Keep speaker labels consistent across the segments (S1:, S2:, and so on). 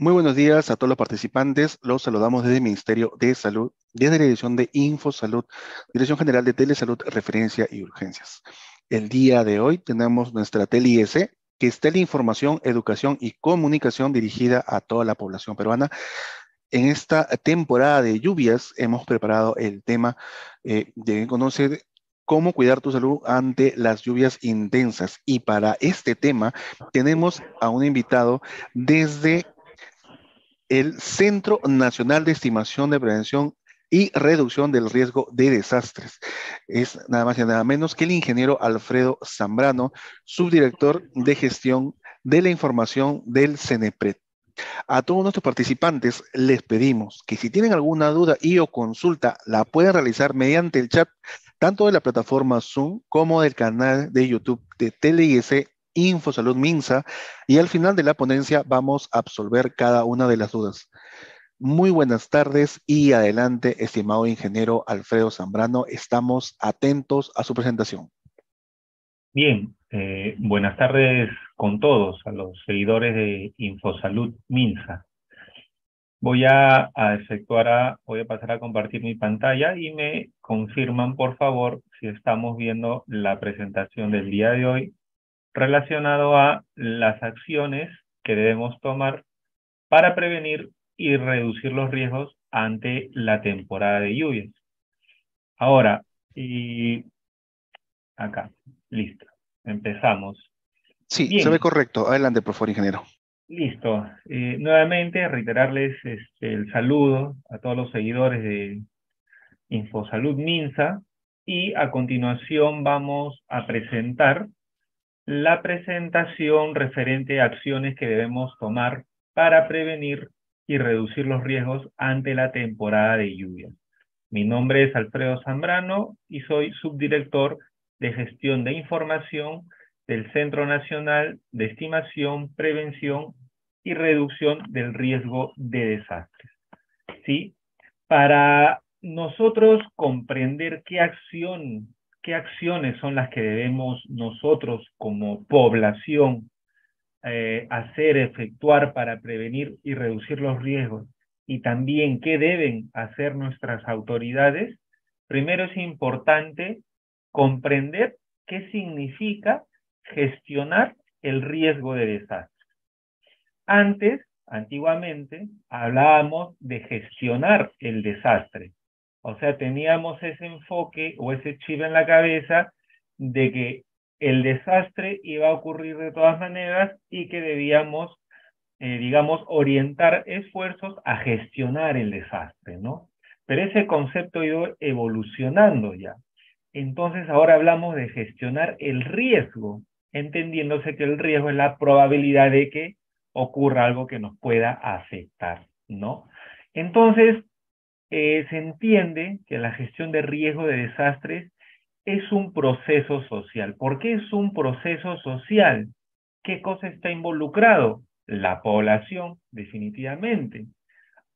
S1: Muy buenos días a todos los participantes. Los saludamos desde el Ministerio de Salud, desde la Dirección de InfoSalud, Dirección General de Telesalud, Referencia y Urgencias. El día de hoy tenemos nuestra TELIS, que es Teleinformación, Educación y Comunicación dirigida a toda la población peruana. En esta temporada de lluvias hemos preparado el tema de conocer cómo cuidar tu salud ante las lluvias intensas. Y para este tema tenemos a un invitado desde el Centro Nacional de Estimación de Prevención y Reducción del Riesgo de Desastres. Es nada más y nada menos que el ingeniero Alfredo Zambrano, subdirector de gestión de la información del CENEPRED. A todos nuestros participantes les pedimos que si tienen alguna duda y o consulta, la pueden realizar mediante el chat, tanto de la plataforma Zoom como del canal de YouTube de TeleIS InfoSalud Minsa, y al final de la ponencia vamos a absolver cada una de las dudas. Muy buenas tardes y adelante, estimado ingeniero Alfredo Zambrano. Estamos atentos a su presentación.
S2: Bien, buenas tardes con todos, a los seguidores de InfoSalud Minsa. Voy a pasar a compartir mi pantalla y me confirman, por favor, si estamos viendo la presentación del día de hoy relacionado a las acciones que debemos tomar para prevenir y reducir los riesgos ante la temporada de lluvias. Ahora, y acá, listo, empezamos.
S1: Sí, se ve
S2: Bien,
S1: correcto. Adelante, por favor, ingeniero.
S2: listo. Nuevamente, reiterarles el saludo a todos los seguidores de InfoSalud Minsa y a continuación vamos a presentar la presentación referente a acciones que debemos tomar para prevenir y reducir los riesgos ante la temporada de lluvias. Mi nombre es Alfredo Zambrano y soy subdirector de gestión de información del Centro Nacional de Estimación, Prevención y Reducción del Riesgo de Desastres. ¿Sí? Para nosotros comprender qué acciones son las que debemos nosotros como población efectuar para prevenir y reducir los riesgos y también qué deben hacer nuestras autoridades, primero es importante comprender qué significa gestionar el riesgo de desastre. Antiguamente, hablábamos de gestionar el desastre. O sea, teníamos ese enfoque o ese chip en la cabeza de que el desastre iba a ocurrir de todas maneras y que debíamos, digamos, orientar esfuerzos a gestionar el desastre, ¿no? Pero ese concepto ha ido evolucionando ya. Entonces ahora hablamos de gestionar el riesgo, entendiéndose que el riesgo es la probabilidad de que ocurra algo que nos pueda afectar, ¿no? Entonces, se entiende que la gestión de riesgo de desastres es un proceso social. ¿Por qué es un proceso social? ¿Qué cosa está involucrado? La población, definitivamente.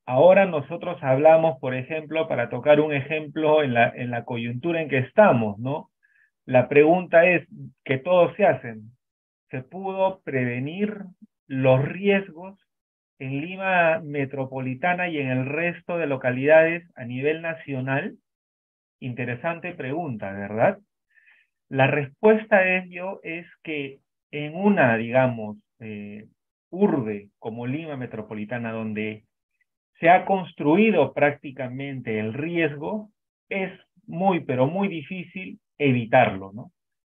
S2: Ahora nosotros hablamos, por ejemplo, para tocar un ejemplo en la coyuntura en que estamos, ¿no? La pregunta es, que todos se hacen, ¿se pudo prevenir los riesgos en Lima metropolitana y en el resto de localidades a nivel nacional? Interesante pregunta, ¿verdad? La respuesta a ello es que en una, digamos, urbe como Lima metropolitana, donde se ha construido prácticamente el riesgo, es muy, pero muy difícil evitarlo, ¿no?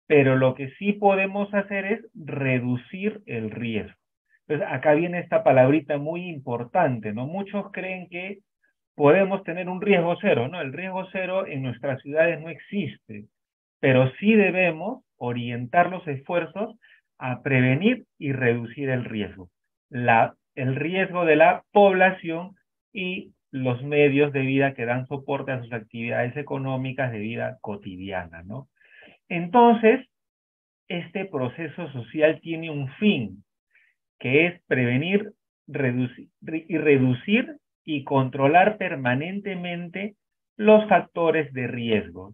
S2: Pero lo que sí podemos hacer es reducir el riesgo. Entonces, acá viene esta palabrita muy importante, ¿no? Muchos creen que podemos tener un riesgo cero, ¿no? El riesgo cero en nuestras ciudades no existe, pero sí debemos orientar los esfuerzos a prevenir y reducir el riesgo. El riesgo de la población y los medios de vida que dan soporte a sus actividades económicas de vida cotidiana, ¿no? Entonces, este proceso social tiene un fin, que es prevenir reducir y controlar permanentemente los factores de riesgo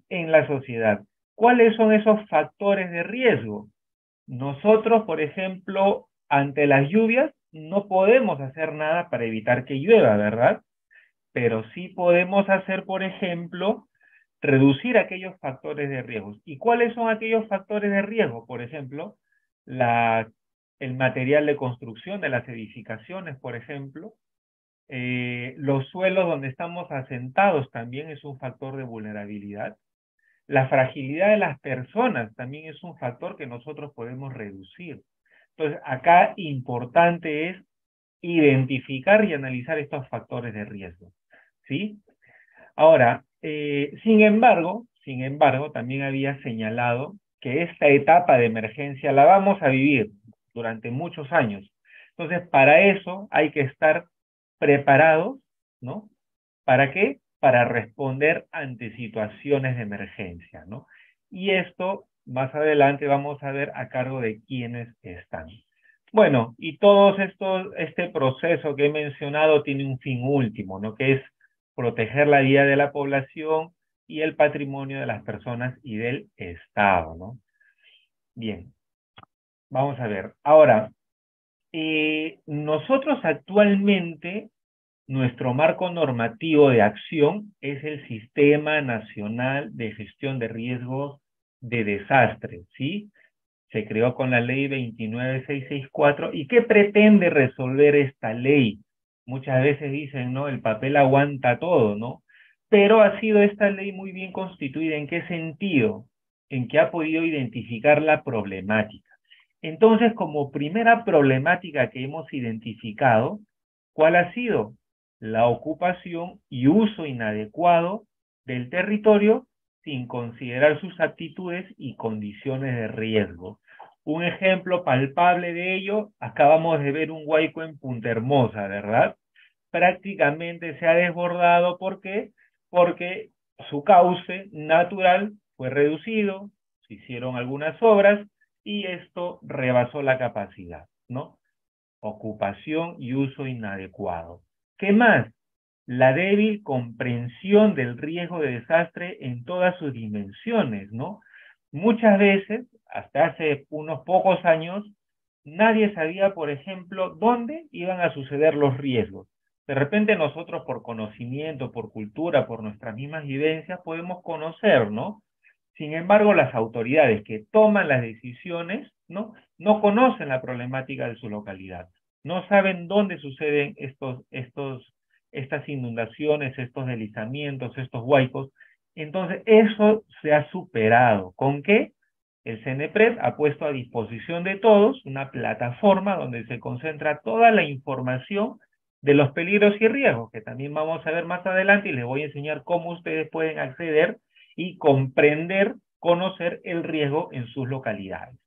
S2: en la sociedad. ¿Cuáles son esos factores de riesgo? Nosotros, por ejemplo, ante las lluvias, no podemos hacer nada para evitar que llueva, ¿verdad? Pero sí podemos hacer, por ejemplo, reducir aquellos factores de riesgo. ¿Y cuáles son aquellos factores de riesgo? Por ejemplo, el material de construcción de las edificaciones, por ejemplo. Los suelos donde estamos asentados también es un factor de vulnerabilidad. La fragilidad de las personas también es un factor que nosotros podemos reducir. Entonces, acá importante es identificar y analizar estos factores de riesgo, ¿sí? Ahora, sin embargo, también había señalado que esta etapa de emergencia la vamos a vivir durante muchos años. Entonces, para eso hay que estar preparados, ¿no? ¿Para qué? Para responder ante situaciones de emergencia, ¿no? Y esto, más adelante, vamos a ver a cargo de quiénes están. Bueno, y este proceso que he mencionado tiene un fin último, ¿no? Que es proteger la vida de la población y el patrimonio de las personas y del Estado, ¿no? Bien, vamos a ver. Ahora, nosotros actualmente, nuestro marco normativo de acción es el Sistema Nacional de Gestión de Riesgos de Desastre, ¿sí? Se creó con la ley 29664. ¿Y qué pretende resolver esta ley? Muchas veces dicen, ¿no? El papel aguanta todo, ¿no? Pero ha sido esta ley muy bien constituida. ¿En qué sentido? En que ha podido identificar la problemática. Entonces, como primera problemática que hemos identificado, ¿cuál ha sido? La ocupación y uso inadecuado del territorio sin considerar sus aptitudes y condiciones de riesgo. Un ejemplo palpable de ello, acabamos de ver un huaico en Punta Hermosa, ¿verdad? Prácticamente se ha desbordado, ¿por qué? Porque su cauce natural fue reducido, se hicieron algunas obras y esto rebasó la capacidad, ¿no? Ocupación y uso inadecuado. ¿Qué más? La débil comprensión del riesgo de desastre en todas sus dimensiones, ¿no? Muchas veces, hasta hace unos pocos años, nadie sabía, por ejemplo, dónde iban a suceder los riesgos. De repente nosotros por conocimiento, por cultura, por nuestras mismas vivencias, podemos conocer, ¿no? Sin embargo, las autoridades que toman las decisiones, ¿no? No conocen la problemática de su localidad. No saben dónde suceden estas inundaciones, estos deslizamientos, estos huaicos. Entonces, eso se ha superado. ¿Con qué? El CENEPRED ha puesto a disposición de todos una plataforma donde se concentra toda la información de los peligros y riesgos, que también vamos a ver más adelante y les voy a enseñar cómo ustedes pueden acceder y comprender, conocer el riesgo en sus localidades.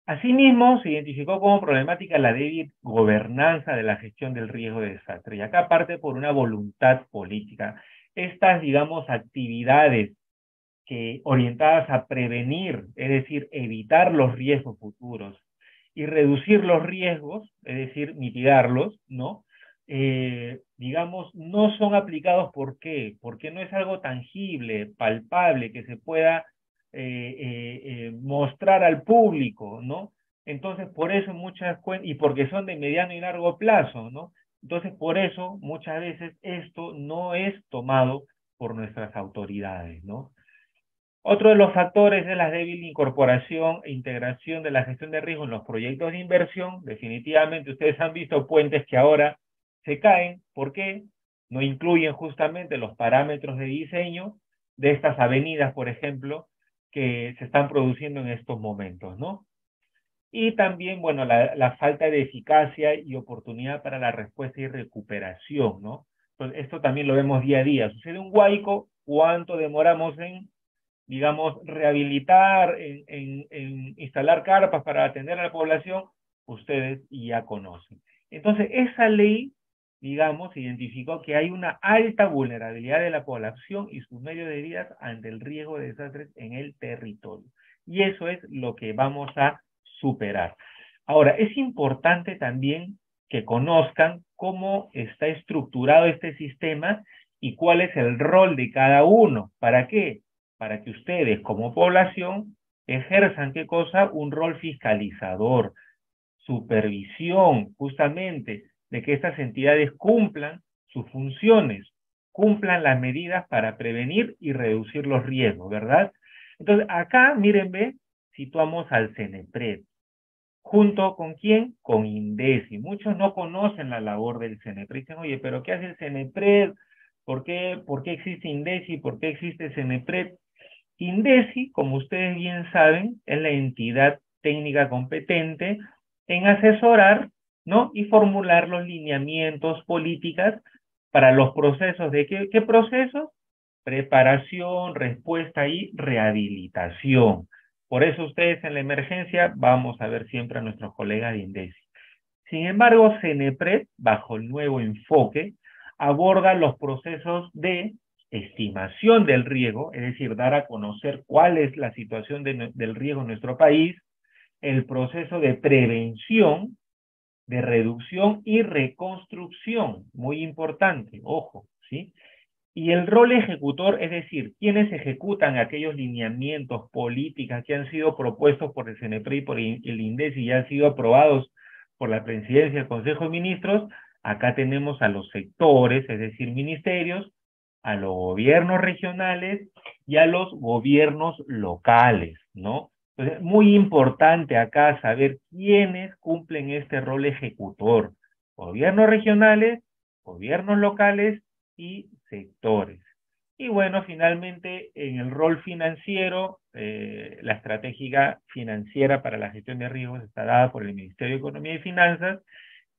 S2: Asimismo, se identificó como problemática la débil gobernanza de la gestión del riesgo de desastre. Y acá parte por una voluntad política. Estas, digamos, actividades orientadas a prevenir, es decir, evitar los riesgos futuros y reducir los riesgos, es decir, mitigarlos, ¿no? Digamos, no son aplicados. ¿Por qué? Porque no es algo tangible, palpable, que se pueda mostrar al público, ¿no? Entonces, por eso y porque son de mediano y largo plazo, ¿no? Entonces, por eso muchas veces esto no es tomado por nuestras autoridades, ¿no? Otro de los factores es la débil incorporación e integración de la gestión de riesgo en los proyectos de inversión. Definitivamente ustedes han visto puentes que ahora se caen. ¿Por qué? No incluyen justamente los parámetros de diseño de estas avenidas, por ejemplo, que se están produciendo en estos momentos, ¿no? Y también, bueno, la falta de eficacia y oportunidad para la respuesta y recuperación, ¿no? Entonces, esto también lo vemos día a día. Sucede un huaico, ¿cuánto demoramos en, digamos, rehabilitar, en instalar carpas para atender a la población? Ustedes ya conocen. Entonces, esa ley, digamos, identificó que hay una alta vulnerabilidad de la población y sus medios de vida ante el riesgo de desastres en el territorio. Y eso es lo que vamos a superar. Ahora, es importante también que conozcan cómo está estructurado este sistema y cuál es el rol de cada uno. ¿Para qué? Para que ustedes como población ejerzan, ¿qué cosa? Un rol fiscalizador. supervisión justamente de que estas entidades cumplan sus funciones, cumplan las medidas para prevenir y reducir los riesgos, ¿verdad? Entonces, acá, miren, ve, situamos al CENEPRED. ¿Junto con quién? Con INDECI. Muchos no conocen la labor del CENEPRED. Dicen, oye, ¿pero qué hace el CENEPRED? ¿Por qué existe INDECI? ¿Por qué existe CENEPRED? INDECI, como ustedes bien saben, es la entidad técnica competente en asesorar, ¿no? Y formular los lineamientos, políticas para los procesos de ¿qué procesos? Preparación, respuesta y rehabilitación. Por eso ustedes en la emergencia vamos a ver siempre a nuestros colegas de INDECI. Sin embargo, CENEPRED, bajo el nuevo enfoque, aborda los procesos de estimación del riesgo, es decir, dar a conocer cuál es la situación del riesgo en nuestro país, el proceso de prevención, de reducción y reconstrucción, muy importante, ojo, ¿sí? Y el rol ejecutor, es decir, quienes ejecutan aquellos lineamientos, políticas que han sido propuestos por el CENEPRED y por el INDECI y han sido aprobados por la presidencia del Consejo de Ministros, acá tenemos a los sectores, es decir, ministerios, a los gobiernos regionales y a los gobiernos locales, ¿no? Entonces, muy importante acá saber quiénes cumplen este rol ejecutor. Gobiernos regionales, gobiernos locales y sectores. Y bueno, finalmente en el rol financiero, la estrategia financiera para la gestión de riesgos está dada por el Ministerio de Economía y Finanzas,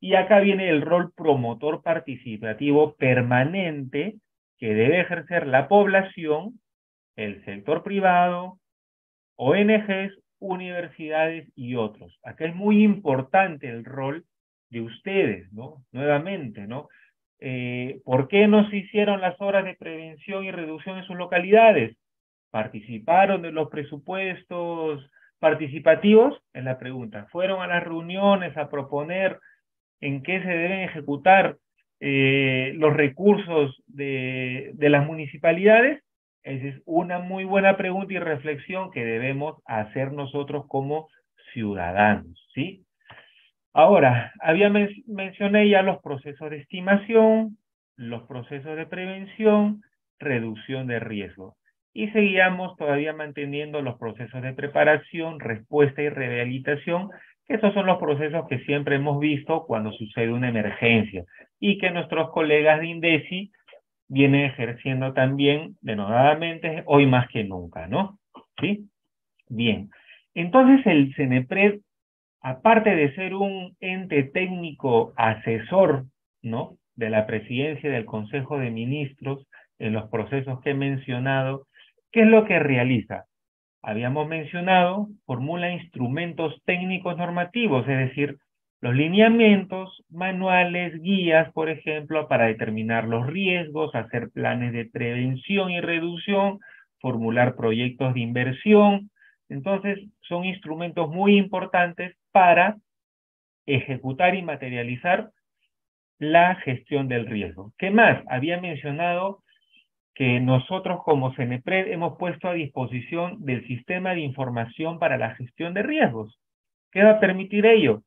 S2: y acá viene el rol promotor participativo permanente que debe ejercer la población, el sector privado, ONGs, universidades y otros. Acá es muy importante el rol de ustedes, ¿no? Nuevamente, ¿no? ¿Por qué no se hicieron las horas de prevención y reducción en sus localidades? ¿Participaron de los presupuestos participativos? Es la pregunta. ¿Fueron a las reuniones a proponer en qué se deben ejecutar los recursos de las municipalidades? Esa es una muy buena pregunta y reflexión que debemos hacer nosotros como ciudadanos, ¿sí? Ahora, mencioné ya los procesos de estimación, los procesos de prevención, reducción de riesgo. Y seguíamos todavía manteniendo los procesos de preparación, respuesta y rehabilitación, que esos son los procesos que siempre hemos visto cuando sucede una emergencia y que nuestros colegas de INDECI vienen ejerciendo también denodadamente hoy más que nunca, ¿no? ¿Sí? Bien. Entonces el CENEPRED, aparte de ser un ente técnico asesor, ¿no? De la presidencia y del Consejo de Ministros en los procesos que he mencionado, ¿qué es lo que realiza? Habíamos mencionado, formula instrumentos técnicos normativos, es decir, los lineamientos, manuales, guías, por ejemplo, para determinar los riesgos, hacer planes de prevención y reducción, formular proyectos de inversión. Entonces, son instrumentos muy importantes para ejecutar y materializar la gestión del riesgo. ¿Qué más? Había mencionado que nosotros como CENEPRED hemos puesto a disposición del Sistema de Información para la Gestión de Riesgos. ¿Qué va a permitir ello?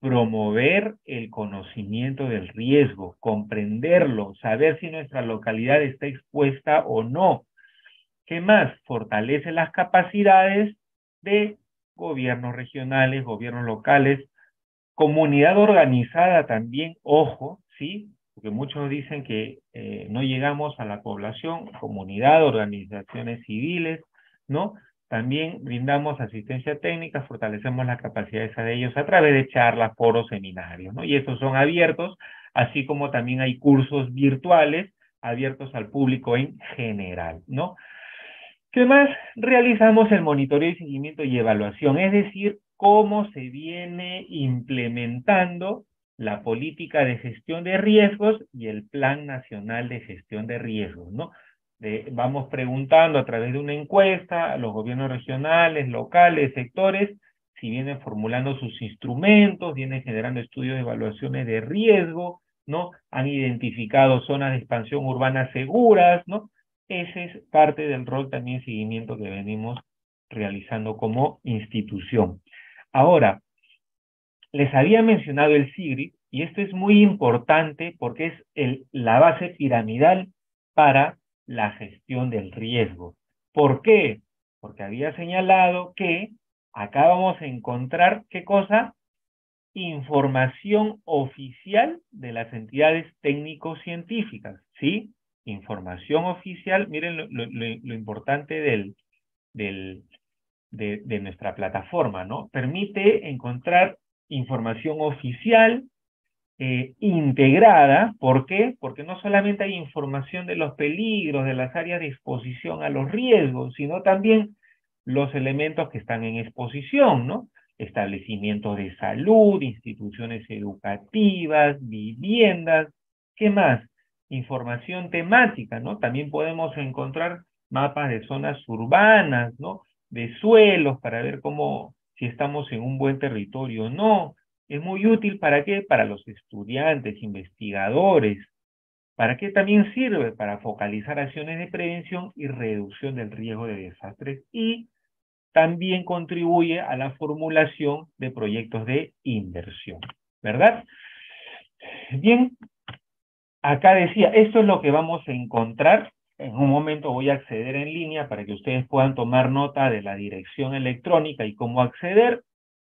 S2: Promover el conocimiento del riesgo, comprenderlo, saber si nuestra localidad está expuesta o no. ¿Qué más? Fortalece las capacidades de gobiernos regionales, gobiernos locales, comunidad organizada también, ojo, ¿sí? Porque muchos dicen que no llegamos a la población, comunidad, organizaciones civiles, ¿no? También brindamos asistencia técnica, fortalecemos las capacidades de ellos a través de charlas, foros, seminarios, ¿no? Y estos son abiertos, así como también hay cursos virtuales abiertos al público en general, ¿no? ¿Qué más? Realizamos el monitoreo y seguimiento y evaluación, es decir, cómo se viene implementando la política de gestión de riesgos y el Plan Nacional de Gestión de Riesgos, ¿no? Vamos preguntando a través de una encuesta a los gobiernos regionales, locales, sectores, si vienen formulando sus instrumentos, vienen generando estudios de evaluaciones de riesgo, ¿no? Han identificado zonas de expansión urbana seguras, ¿no? Ese es parte del rol también seguimiento que venimos realizando como institución. Ahora, les había mencionado el SIGRID, y esto es muy importante porque es la base piramidal para la gestión del riesgo. ¿Por qué? Porque había señalado que acá vamos a encontrar, ¿qué cosa? Información oficial de las entidades técnico-científicas, ¿sí? Información oficial, miren lo importante de nuestra plataforma, ¿no? Permite encontrar información oficial integrada. ¿Por qué? Porque no solamente hay información de los peligros, de las áreas de exposición a los riesgos, sino también los elementos que están en exposición, ¿no? Establecimientos de salud, instituciones educativas, viviendas, ¿qué más? Información temática, ¿no? También podemos encontrar mapas de zonas urbanas, ¿no? De suelos para ver cómo, si estamos en un buen territorio o no. Es muy útil, ¿para qué? Para los estudiantes, investigadores. ¿Para qué también sirve? Para focalizar acciones de prevención y reducción del riesgo de desastres, y también contribuye a la formulación de proyectos de inversión, ¿verdad? Bien, acá decía, esto es lo que vamos a encontrar. En un momento voy a acceder en línea para que ustedes puedan tomar nota de la dirección electrónica y cómo acceder.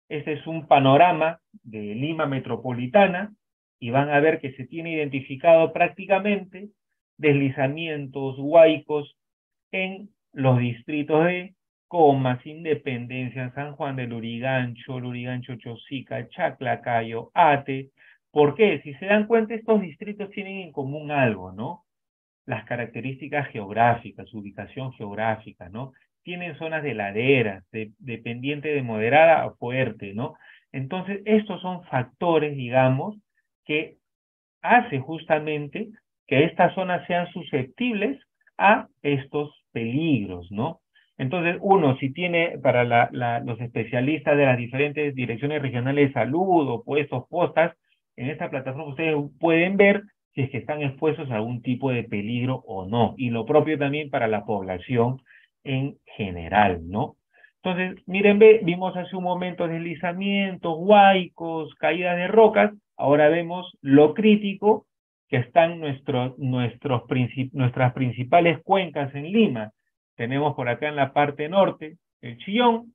S2: Este es un panorama de Lima metropolitana y van a ver que se tiene identificado prácticamente deslizamientos, huaicos en los distritos de Comas, Independencia, San Juan del Lurigancho, Chosica, Chaclacayo, Ate. ¿Por qué? Si se dan cuenta, estos distritos tienen en común algo, ¿no? Las características geográficas, su ubicación geográfica, ¿no? Tienen zonas de laderas, de pendiente de moderada a fuerte, ¿no? Entonces, estos son factores, digamos, que hace justamente que estas zonas sean susceptibles a estos peligros, ¿no? Entonces, uno, si tiene para los especialistas de las diferentes direcciones regionales de salud o puestos, postas, en esta plataforma ustedes pueden ver si es que están expuestos a algún tipo de peligro o no. Y lo propio también para la población en general, ¿no? Entonces, miren, vimos hace un momento deslizamientos, huaicos, caídas de rocas. Ahora vemos lo crítico que están nuestras principales cuencas en Lima. Tenemos por acá en la parte norte el Chillón,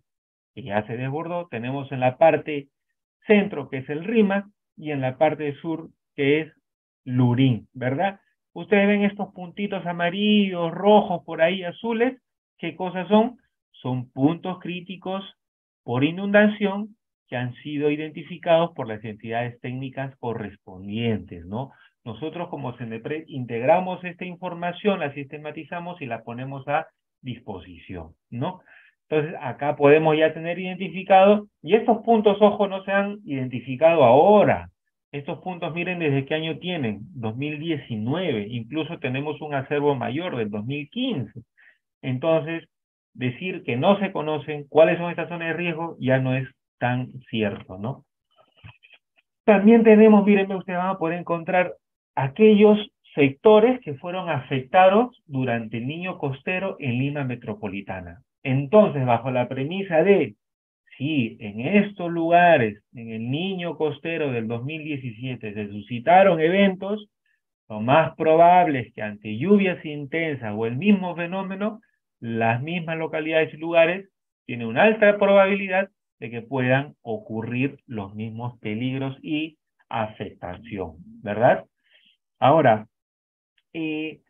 S2: que ya se desbordó. Tenemos en la parte centro, que es el Rímac, y en la parte sur, que es Lurín, ¿verdad? Ustedes ven estos puntitos amarillos, rojos, por ahí azules. ¿Qué cosas son? Son puntos críticos por inundación que han sido identificados por las entidades técnicas correspondientes, ¿no? Nosotros como CENEPRED integramos esta información, la sistematizamos y la ponemos a disposición, ¿no? Entonces acá podemos ya tener identificado, y estos puntos, ojo, no se han identificado ahora. Estos puntos, miren desde qué año tienen, 2019, incluso tenemos un acervo mayor del 2015. Entonces, decir que no se conocen cuáles son estas zonas de riesgo ya no es tan cierto, ¿no? También tenemos, mírenme, ustedes van a poder encontrar aquellos sectores que fueron afectados durante el Niño Costero en Lima metropolitana. Entonces, bajo la premisa de, si en estos lugares, en el Niño Costero del 2017, se suscitaron eventos, lo más probable es que ante lluvias intensas o el mismo fenómeno, las mismas localidades y lugares tienen una alta probabilidad de que puedan ocurrir los mismos peligros y afectación, ¿verdad? Ahora, ese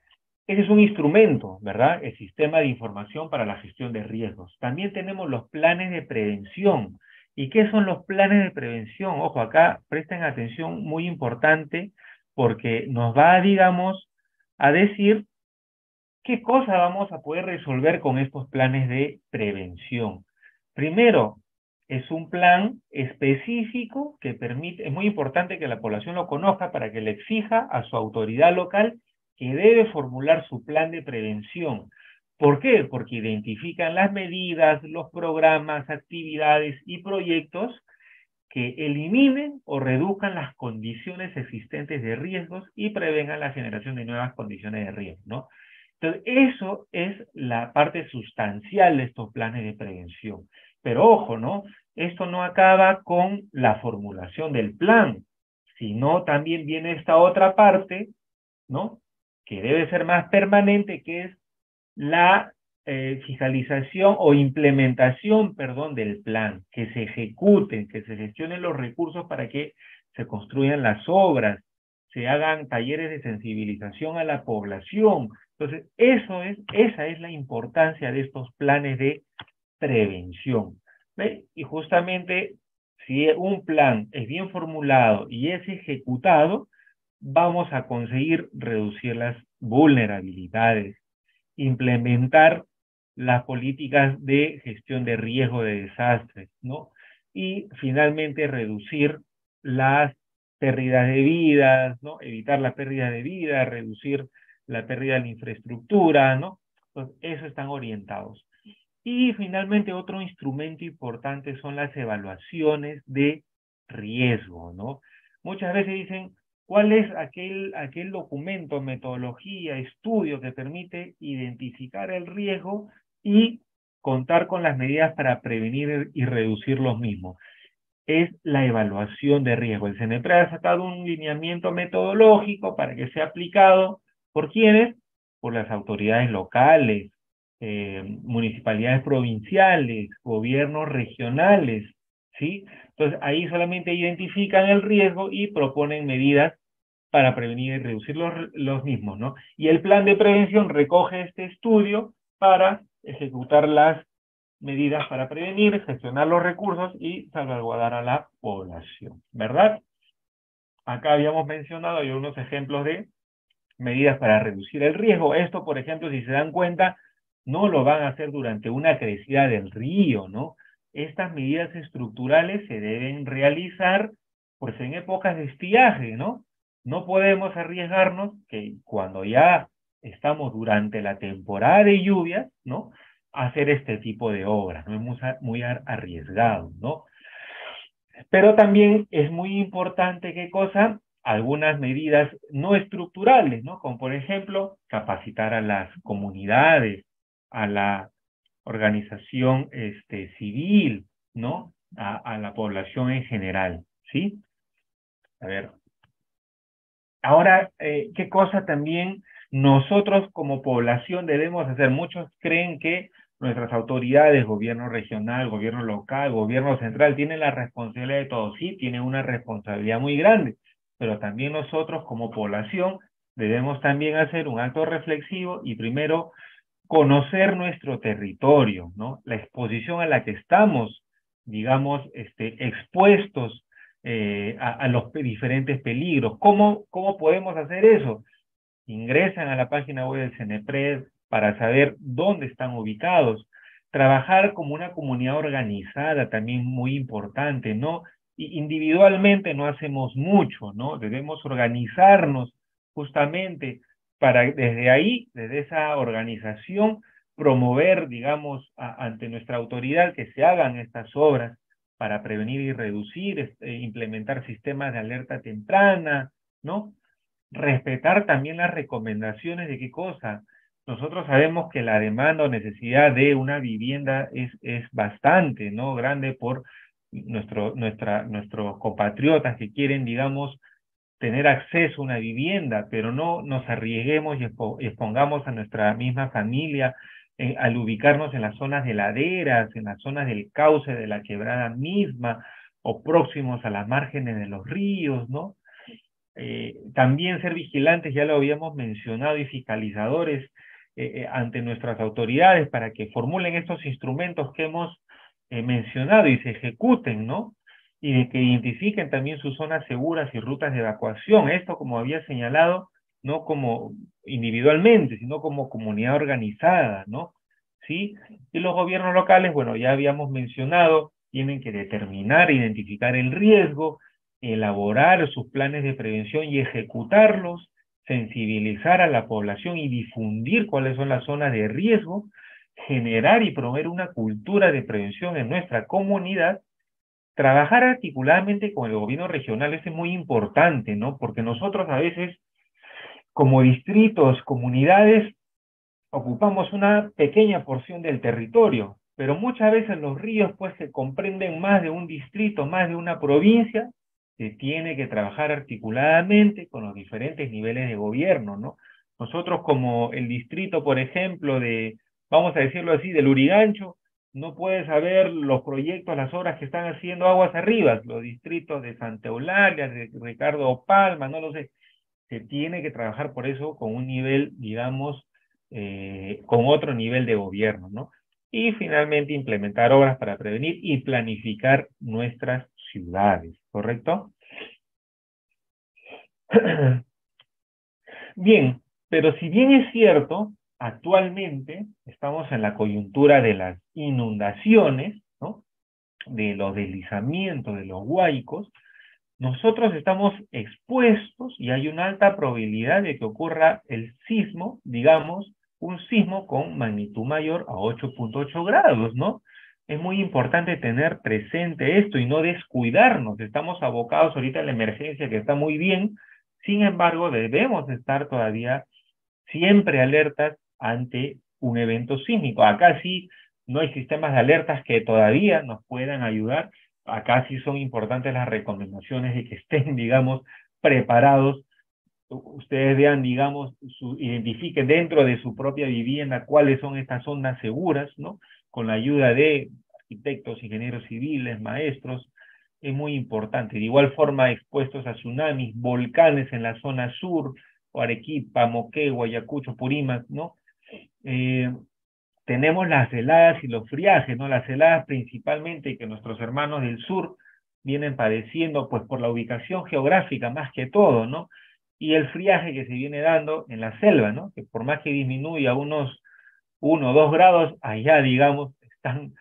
S2: es un instrumento, ¿verdad? El sistema de información para la gestión de riesgos. También tenemos los planes de prevención. ¿Y qué son los planes de prevención? Ojo, acá presten atención, muy importante, porque nos va, digamos, a decir qué cosa vamos a poder resolver con estos planes de prevención. Primero, es un plan específico que permite, es muy importante que la población lo conozca para que le exija a su autoridad local que debe formular su plan de prevención. ¿Por qué? Porque identifican las medidas, los programas, actividades y proyectos que eliminen o reduzcan las condiciones existentes de riesgos y prevengan la generación de nuevas condiciones de riesgo, ¿no? Entonces, eso es la parte sustancial de estos planes de prevención. Pero ojo, ¿no? esto no acaba con la formulación del plan, sino también viene esta otra parte, ¿no? Que debe ser más permanente, que es la fiscalización o implementación, perdón, del plan, que se ejecuten, que se gestionen los recursos para que se construyan las obras, se hagan talleres de sensibilización a la población. Entonces, esa es la importancia de estos planes de prevención. ¿Ve? Y justamente, si un plan es bien formulado y es ejecutado, vamos a conseguir reducir las vulnerabilidades, implementar las políticas de gestión de riesgo de desastres, ¿no? Y finalmente reducir las pérdidas de vidas, ¿no? Evitar la pérdida de vidas, reducir la pérdida de la infraestructura, ¿no? Entonces, eso están orientados. Y finalmente otro instrumento importante son las evaluaciones de riesgo, ¿no? Muchas veces dicen, ¿cuál es aquel documento, metodología, estudio que permite identificar el riesgo y contar con las medidas para prevenir y reducir los mismos? Es la evaluación de riesgo. El CNEPRE ha sacado un lineamiento metodológico para que sea aplicado ¿por quiénes? Por las autoridades locales, municipalidades provinciales, gobiernos regionales, ¿sí? Entonces ahí solamente identifican el riesgo y proponen medidas para prevenir y reducir los mismos, ¿no? Y el plan de prevención recoge este estudio para ejecutar las medidas para prevenir, gestionar los recursos y salvaguardar a la población, ¿verdad? Acá habíamos mencionado, hay unos ejemplos de medidas para reducir el riesgo. Esto, por ejemplo, si se dan cuenta, no lo van a hacer durante una crecida del río, ¿no? Estas medidas estructurales se deben realizar, pues, en épocas de estiaje, ¿no? No podemos arriesgarnos que cuando ya estamos durante la temporada de lluvias, ¿no? Hacer este tipo de obras, ¿no? Es muy arriesgado, ¿no? Pero también es muy importante, ¿qué cosa? Algunas medidas no estructurales, ¿no? Como por ejemplo, capacitar a las comunidades, a la organización civil, ¿no? A la población en general, ¿sí? A ver. Ahora, ¿qué cosa también nosotros como población debemos hacer? Muchos creen que nuestras autoridades, gobierno regional, gobierno local, gobierno central, tienen la responsabilidad de todo. Sí, tienen una responsabilidad muy grande, pero también nosotros como población debemos también hacer un acto reflexivo y primero conocer nuestro territorio, ¿no? La exposición a la que estamos, digamos, expuestos a los diferentes peligros. ¿Cómo podemos hacer eso? Ingresan a la página web del CNEPRED para saber dónde están ubicados. Trabajar como una comunidad organizada también muy importante, ¿no? Y individualmente no hacemos mucho, ¿no? Debemos organizarnos justamente para desde ahí, desde esa organización, promover, digamos, ante nuestra autoridad que se hagan estas obras para prevenir y reducir, implementar sistemas de alerta temprana, ¿no? Respetar también las recomendaciones de qué cosa. Nosotros sabemos que la demanda o necesidad de una vivienda es bastante, ¿no? Grande por nuestros compatriotas que quieren, digamos, tener acceso a una vivienda, pero no nos arriesguemos y expongamos a nuestra misma familia al ubicarnos en las zonas de laderas, en las zonas del cauce de la quebrada misma, o próximos a las márgenes de los ríos, ¿no? También ser vigilantes, ya lo habíamos mencionado, y fiscalizadores ante nuestras autoridades para que formulen estos instrumentos que hemos mencionado y se ejecuten, ¿no? Y de que identifiquen también sus zonas seguras y rutas de evacuación. Esto, como había señalado, no como individualmente, sino como comunidad organizada, ¿no? ¿Sí? Y los gobiernos locales, bueno, ya habíamos mencionado, tienen que determinar, identificar el riesgo, elaborar sus planes de prevención y ejecutarlos, sensibilizar a la población y difundir cuáles son las zonas de riesgo, generar y promover una cultura de prevención en nuestra comunidad, trabajar articuladamente con el gobierno regional. Eso es muy importante, ¿no? Porque nosotros a veces, como distritos, comunidades, ocupamos una pequeña porción del territorio, pero muchas veces los ríos pues se comprenden más de un distrito, más de una provincia. Se tiene que trabajar articuladamente con los diferentes niveles de gobierno, ¿no? Nosotros como el distrito, por ejemplo, vamos a decirlo así, del Lurigancho, no puede saber los proyectos, las obras que están haciendo aguas arriba, los distritos de Santa Eulalia, de Ricardo Palma, no lo sé. Se tiene que trabajar por eso con un nivel, digamos, con otro nivel de gobierno, ¿no? Y finalmente implementar obras para prevenir y planificar nuestras ciudades, ¿correcto? Bien, pero si bien es cierto, actualmente estamos en la coyuntura de las inundaciones, ¿no? De los deslizamientos, de los huaicos, nosotros estamos expuestos y hay una alta probabilidad de que ocurra el sismo, digamos, un sismo con magnitud mayor a 8.8 grados, ¿no? Es muy importante tener presente esto y no descuidarnos. Estamos abocados ahorita a la emergencia que está muy bien, sin embargo, debemos estar todavía siempre alertas ante un evento sísmico. Acá sí no hay sistemas de alertas que todavía nos puedan ayudar. Acá sí son importantes las recomendaciones de que estén, digamos, preparados. Ustedes vean, digamos, identifiquen dentro de su propia vivienda cuáles son estas zonas seguras, ¿no? Con la ayuda de arquitectos, ingenieros civiles, maestros, es muy importante. De igual forma, expuestos a tsunamis, volcanes en la zona sur, o Arequipa, Moquegua, Ayacucho, Purímac, ¿no? Eh, Tenemos las heladas y los friajes, ¿no? Las heladas principalmente que nuestros hermanos del sur vienen padeciendo, pues por la ubicación geográfica más que todo, ¿no? Y el friaje que se viene dando en la selva, ¿no? Que por más que disminuya unos 1 o 2 grados, allá, digamos, están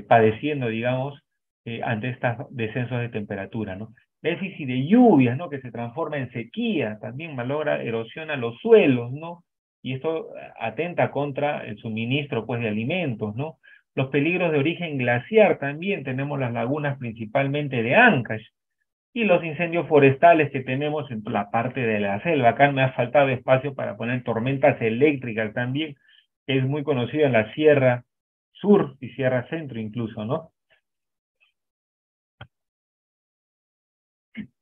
S2: padeciendo, digamos, ante estos descensos de temperatura, ¿no? Déficit de lluvias, ¿no? Que se transforma en sequía, también malogra, erosiona los suelos, ¿no? Y esto atenta contra el suministro, pues, de alimentos, ¿no? Los peligros de origen glaciar también, tenemos las lagunas principalmente de Ancash, y los incendios forestales que tenemos en la parte de la selva. Acá me ha faltado espacio para poner tormentas eléctricas también, que es muy conocida en la Sierra Sur y Sierra Centro incluso, ¿no?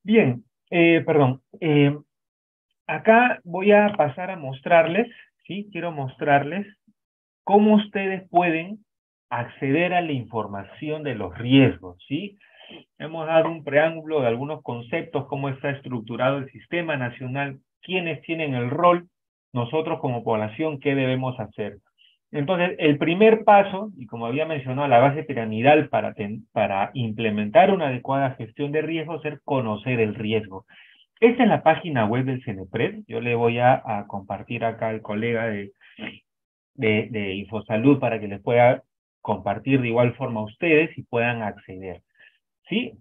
S2: Bien, perdón. Acá voy a pasar a mostrarles, ¿sí? Quiero mostrarles cómo ustedes pueden acceder a la información de los riesgos, ¿sí? Hemos dado un preámbulo de algunos conceptos, cómo está estructurado el sistema nacional, quiénes tienen el rol, nosotros como población, qué debemos hacer. Entonces, el primer paso, y como había mencionado, la base piramidal para implementar una adecuada gestión de riesgos es conocer el riesgo. Esta es la página web del CENEPRED. Yo le voy a compartir acá al colega de Infosalud para que les pueda compartir de igual forma a ustedes y puedan acceder. ¿Sí?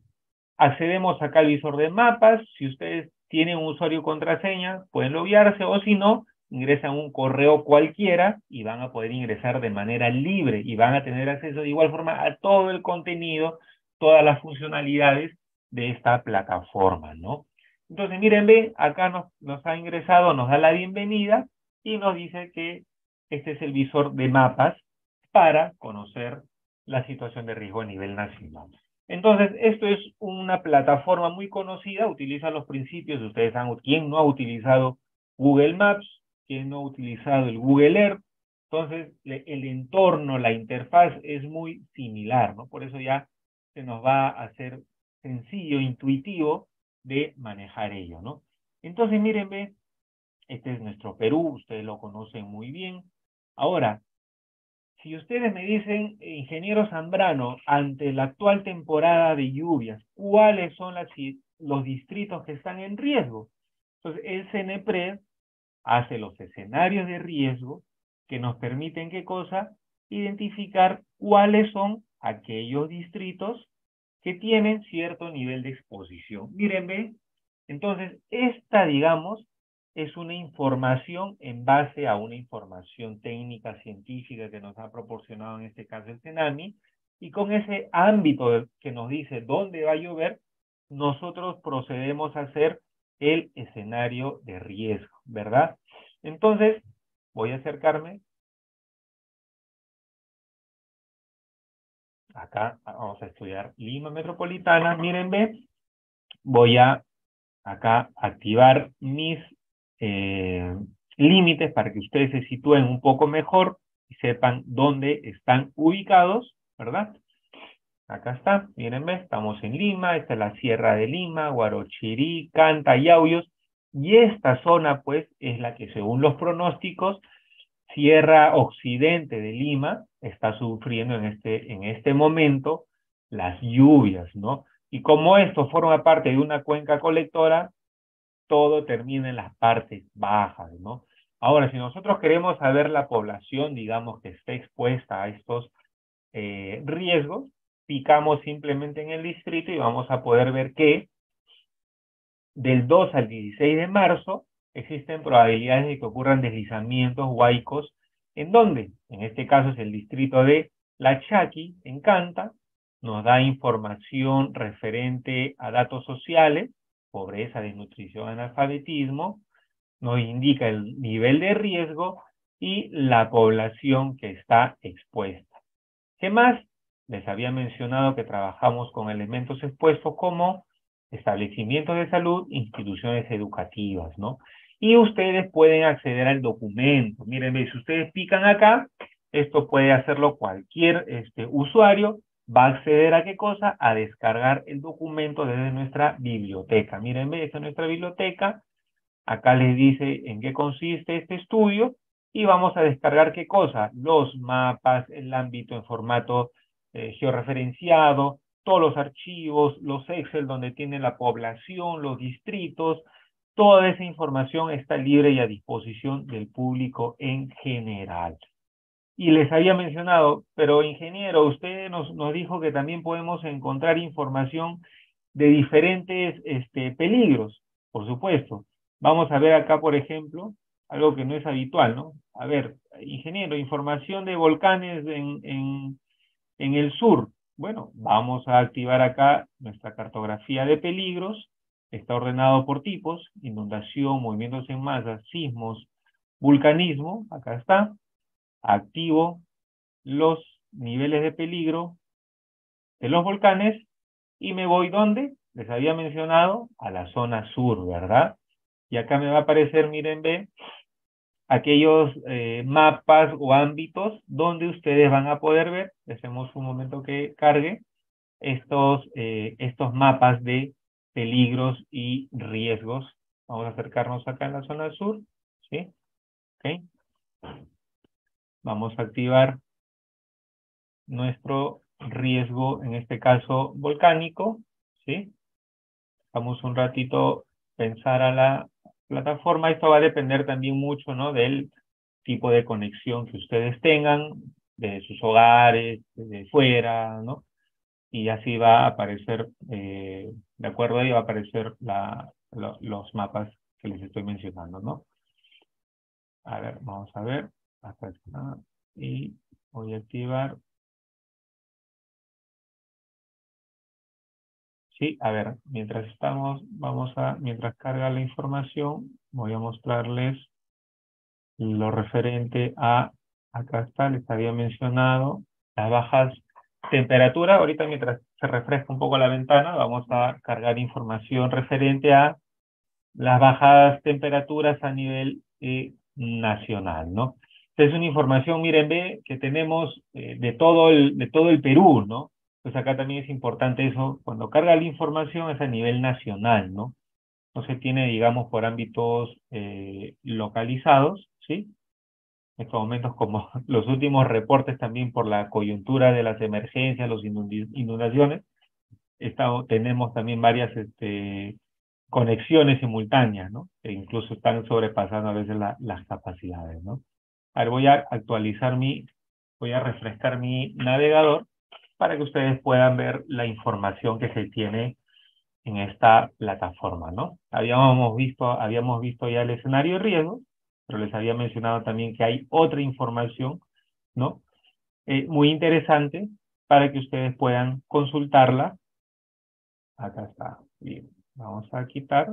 S2: Accedemos acá al visor de mapas. Si ustedes tienen un usuario y contraseña, pueden loguearse, o si no, ingresan un correo cualquiera y van a poder ingresar de manera libre y van a tener acceso de igual forma a todo el contenido, todas las funcionalidades de esta plataforma, ¿no? Entonces, miren, ve, acá nos ha ingresado, nos da la bienvenida y nos dice que este es el visor de mapas para conocer la situación de riesgo a nivel nacional. Entonces, esto es una plataforma muy conocida, utiliza los principios, ustedes saben, ¿quién no ha utilizado Google Maps? ¿Quién no ha utilizado el Google Earth? Entonces, el entorno, la interfaz es muy similar, ¿no? Por eso ya se nos va a hacer sencillo, intuitivo de manejar ello, ¿no? Entonces, miren, ve, este es nuestro Perú, ustedes lo conocen muy bien. Ahora, si ustedes me dicen, ingeniero Zambrano, ante la actual temporada de lluvias, ¿cuáles son los distritos que están en riesgo? Entonces, el CENEPRED hace los escenarios de riesgo que nos permiten, ¿qué cosa? Identificar cuáles son aquellos distritos que tienen cierto nivel de exposición. Miren, ve, entonces, esta, digamos, es una información en base a una información técnica, científica que nos ha proporcionado en este caso el CENAMI, y con ese ámbito que nos dice dónde va a llover, nosotros procedemos a hacer el escenario de riesgo, ¿verdad? Entonces, voy a acercarme acá vamos a estudiar Lima Metropolitana. Miren, ve, voy a acá activar mis límites para que ustedes se sitúen un poco mejor y sepan dónde están ubicados, ¿verdad? Acá está, miren, ve, estamos en Lima, esta es la Sierra de Lima, Huarochirí, Canta, Yauyos, y esta zona, pues, es la que según los pronósticos, Sierra Occidente de Lima está sufriendo en este momento las lluvias, ¿no? Y como esto forma parte de una cuenca colectora, todo termina en las partes bajas, ¿no? Ahora, si nosotros queremos saber la población, digamos, que esté expuesta a estos riesgos, picamos simplemente en el distrito y vamos a poder ver que del 2 al 16 de marzo existen probabilidades de que ocurran deslizamientos huaicos. ¿En dónde? En este caso es el distrito de La Chaqui, en Canta. Nos da información referente a datos sociales, pobreza, desnutrición, analfabetismo. Nos indica el nivel de riesgo y la población que está expuesta. ¿Qué más? Les había mencionado que trabajamos con elementos expuestos como establecimientos de salud, instituciones educativas, ¿no? Y ustedes pueden acceder al documento. Miren, si ustedes pican acá, esto puede hacerlo cualquier usuario. Va a acceder a qué cosa? A descargar el documento desde nuestra biblioteca. Miren, esta es nuestra biblioteca. Acá les dice en qué consiste este estudio y vamos a descargar qué cosa, los mapas, el ámbito en formato georreferenciado, todos los archivos, los Excel donde tiene la población, los distritos, toda esa información está libre y a disposición del público en general. Y les había mencionado, pero ingeniero, usted nos dijo que también podemos encontrar información de diferentes peligros, por supuesto. Vamos a ver acá, por ejemplo, algo que no es habitual, ¿no? A ver, ingeniero, información de volcanes en el sur. Bueno, vamos a activar acá nuestra cartografía de peligros. Está ordenado por tipos, inundación, movimientos en masa, sismos, vulcanismo, acá está. Activo los niveles de peligro de los volcanes y me voy, ¿dónde? Les había mencionado a la zona sur, ¿verdad? Y acá me va a aparecer, miren, ve, aquellos mapas o ámbitos donde ustedes van a poder ver, dejemos un momento que cargue, estos mapas de peligros y riesgos. Vamos a acercarnos acá en la zona sur, ¿sí? ¿Ok? Vamos a activar nuestro riesgo, en este caso volcánico, ¿sí? Vamos un ratito pensar a la plataforma. Esto va a depender también mucho, ¿no? Del tipo de conexión que ustedes tengan, de sus hogares, de fuera, ¿no? Y así va a aparecer, de acuerdo a ello va a aparecer los mapas que les estoy mencionando, ¿no? A ver, vamos a ver. Acá está. Y voy a activar. Sí, a ver, mientras mientras carga la información, voy a mostrarles lo referente acá está, les había mencionado, las bajas temperaturas. Ahorita mientras se refresca un poco la ventana, vamos a cargar información referente a las bajas temperaturas a nivel nacional, ¿no? Esta es una información, miren, ve, que tenemos de todo el Perú, ¿no? Pues acá también es importante eso, cuando carga la información es a nivel nacional, ¿no? No se tiene, digamos, por ámbitos localizados, ¿sí? En estos momentos, como los últimos reportes también por la coyuntura de las emergencias, las inundaciones, tenemos también varias conexiones simultáneas, ¿no? Que incluso están sobrepasando a veces las capacidades, ¿no? A ver, voy a refrescar mi navegador para que ustedes puedan ver la información que se tiene en esta plataforma, ¿no? Habíamos visto ya el escenario de riesgo, pero les había mencionado también que hay otra información, ¿no? Muy interesante para que ustedes puedan consultarla. Acá está. Bien, vamos a quitar,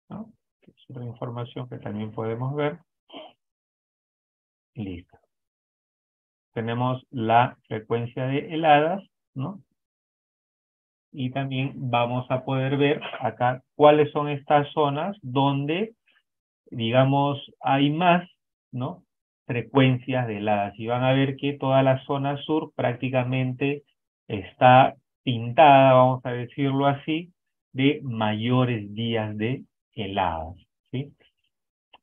S2: ¿no? Es otra información que también podemos ver. Listo. Tenemos la frecuencia de heladas ¿no? Y también vamos a poder ver acá cuáles son estas zonas donde, digamos, hay más, ¿no? Frecuencias de heladas. Y van a ver que toda la zona sur prácticamente está pintada, vamos a decirlo así, de mayores días de heladas, ¿sí?